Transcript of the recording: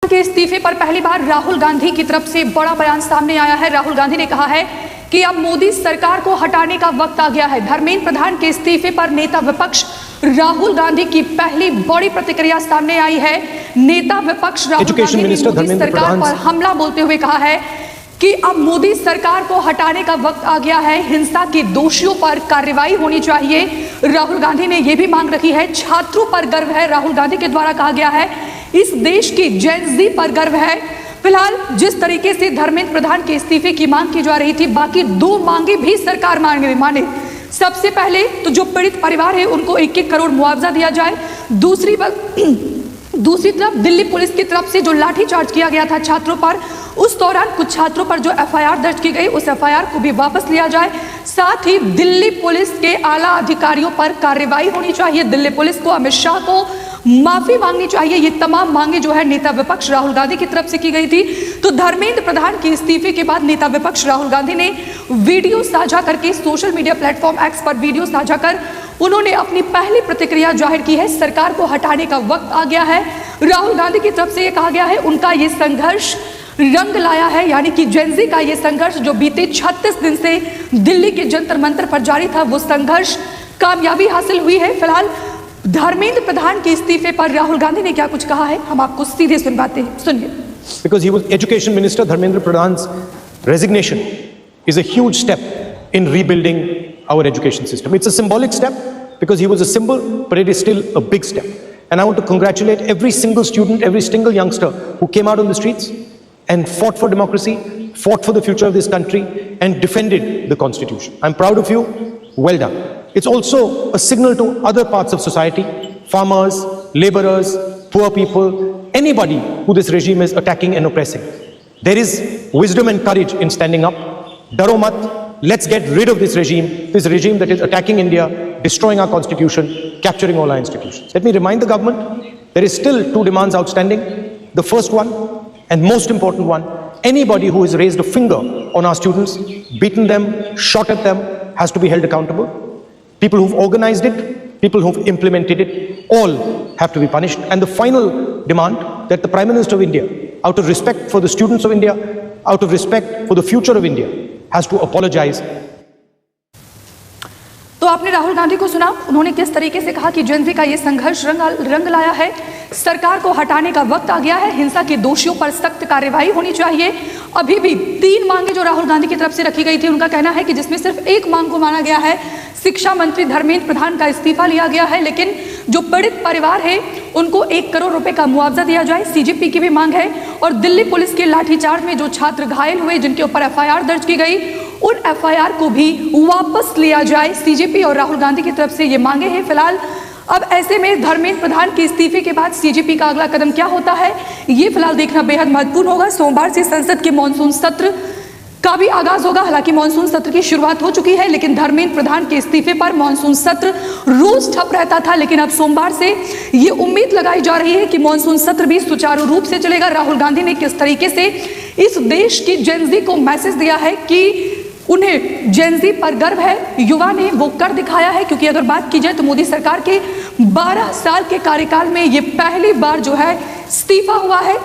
के इस्तीफे पर पहली बार राहुल गांधी की तरफ से बड़ा बयान सामने आया है। राहुल गांधी ने कहा है कि अब मोदी सरकार को हटाने का वक्त आ गया है। धर्मेंद्र प्रधान के इस्तीफे पर नेता विपक्ष राहुल गांधी की पहली बड़ी प्रतिक्रिया सामने आई है। नेता विपक्ष राहुल गांधी ने मोदी सरकार पर हमला बोलते हुए कहा है कि अब मोदी सरकार को हटाने का वक्त आ गया है, हिंसा के दोषियों पर कार्रवाई होनी चाहिए। राहुल गांधी ने यह भी मांग रखी है, छात्रों पर गर्व है। राहुल गांधी के द्वारा कहा गया है इस देश की जेन ज़ी पर गर्व है। फिलहाल जिस तरीके से धर्मेंद्र प्रधान के इस्तीफे की मांग की जा रही थी, बाकी दो मांगे भी सरकार माने। सबसे पहले तो जो पीड़ित परिवार है उनको 1-1 करोड़ मुआवजा दिया जाए। दूसरी तरफ दिल्ली पुलिस की तरफ से जो लाठीचार्ज किया गया था छात्रों पर, उस दौरान कुछ छात्रों पर जो एफआईआर दर्ज की गई, उस एफआईआर को भी वापस लिया जाए। साथ ही दिल्ली पुलिस के आला अधिकारियों पर कार्रवाई होनी चाहिए। दिल्ली पुलिस को, अमित शाह को माफी मांगनी चाहिए। ये तमाम मांगे जो है नेता विपक्ष राहुल गांधी की तरफ से की गई थी। तो धर्मेंद्र प्रधान के इस्तीफे के बाद नेता विपक्ष राहुल गांधी ने वीडियो साझा करके सोशल मीडिया प्लेटफॉर्म एक्स पर वीडियो साझा कर उन्होंने अपनी पहली प्रतिक्रिया जाहिर की है। सरकार को हटाने का वक्त आ गया है। राहुल गांधी की तरफ से ये कहा गया है उनका ये संघर्ष रंग लाया है, यानी कि जेन ज़ी का ये संघर्ष जो बीते 36 दिन से दिल्ली के जंतर मंतर पर जारी था, वो संघर्ष कामयाबी हासिल हुई है। फिलहाल धर्मेंद्र प्रधान के इस्तीफे पर राहुल गांधी ने क्या कुछ कहा है, हम आपको सीधे सुनवाते हैं, सुनिए। Because he was education minister, Dharmendra Pradhan's resignation is a huge step in rebuilding our education system. It's a symbolic step because he was a symbol, but it is still a big step. And I want to congratulate every single student, every single youngster who came out on the streets and fought for democracy, fought for the future of this country, and defended the Constitution. I'm proud of you. Well done. It's also a signal to other parts of society, farmers, laborers, poor people, anybody who this regime is attacking and oppressing. There is wisdom and courage in standing up. Daro mat, let's get rid of this regime that is attacking India, destroying our constitution, capturing all our institutions. Let me remind the government, there is still 2 demands outstanding. The first one, and most important one, anybody who has raised a finger on our students, beaten them, shot at them, has to be held accountable. People who've organized it, people who've implemented it, all have to be punished. And the final demand that the Prime Minister of India, out of respect for the students of India, out of respect for the future of India, has to apologize. तो आपने राहुल गांधी को सुना, उन्होंने किस तरीके से कहा कि जेन ज़ी का ये संघर्ष रंग लाया है। सरकार को हटाने का वक्त आ गया है, हिंसा के दोषियों पर सख्त कार्रवाई होनी चाहिए। अभी भी 3 मांगे जो राहुल गांधी की तरफ से रखी गई थी, उनका कहना है कि जिसमें सिर्फ एक मांग को माना गया है, शिक्षा मंत्री धर्मेंद्र प्रधान का इस्तीफा लिया गया है, लेकिन जो पीड़ित परिवार है उनको 1 करोड़ रुपए का मुआवजा दिया जाए। सीजेपी की भी मांग है। और दिल्ली पुलिस के लाठीचार्ज में जो छात्र घायल हुए, जिनके ऊपर एफआईआर दर्ज की गई, उन एफआईआर को भी वापस लिया जाए। सीजेपी और राहुल गांधी की तरफ से ये मांगे हैं। फिलहाल अब ऐसे में धर्मेंद्र प्रधान के इस्तीफे के बाद सीजेपी का अगला कदम क्या होता है, ये फिलहाल देखना बेहद महत्वपूर्ण होगा। सोमवार से संसद के मानसून सत्र का भी आगाज होगा। हालांकि मानसून सत्र की शुरुआत हो चुकी है, लेकिन धर्मेंद्र प्रधान के इस्तीफे पर मानसून सत्र रोज ठप रहता था, लेकिन अब सोमवार से ये उम्मीद लगाई जा रही है कि मानसून सत्र भी सुचारू रूप से चलेगा। राहुल गांधी ने किस तरीके से इस देश की जेन ज़ी को मैसेज दिया है कि उन्हें जेन ज़ी पर गर्व है, युवा ने वो कर दिखाया है। क्योंकि अगर बात की जाए तो मोदी सरकार के 12 साल के कार्यकाल में ये पहली बार जो है इस्तीफा हुआ है।